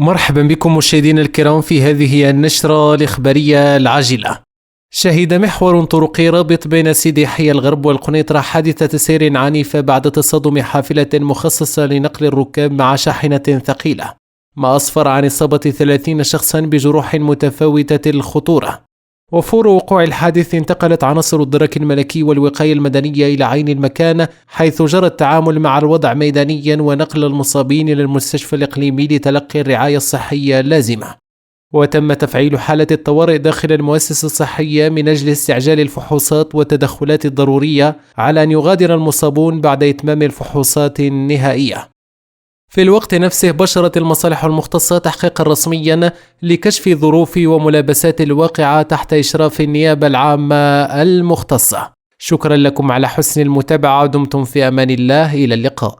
مرحبا بكم مشاهدينا الكرام في هذه النشرة الإخبارية العاجلة. شهد محور طرقي رابط بين سيدي حي الغرب والقنيطرة حادثة سير عنيفة بعد تصادم حافلة مخصصة لنقل الركاب مع شاحنة ثقيلة، ما أسفر عن إصابة 30 شخصا بجروح متفاوتة الخطورة. وفور وقوع الحادث انتقلت عناصر الدرك الملكي والوقاية المدنية إلى عين المكان، حيث جرى التعامل مع الوضع ميدانيا ونقل المصابين إلى المستشفى الإقليمي لتلقي الرعاية الصحية اللازمة. وتم تفعيل حالة الطوارئ داخل المؤسسة الصحية من أجل استعجال الفحوصات والتدخلات الضرورية على أن يغادر المصابون بعد إتمام الفحوصات النهائية. في الوقت نفسه بشرت المصالح المختصة تحقيقا رسميا لكشف ظروف وملابسات الواقعة تحت إشراف النيابة العامة المختصة. شكرا لكم على حسن المتابعة، دمتم في أمان الله، إلى اللقاء.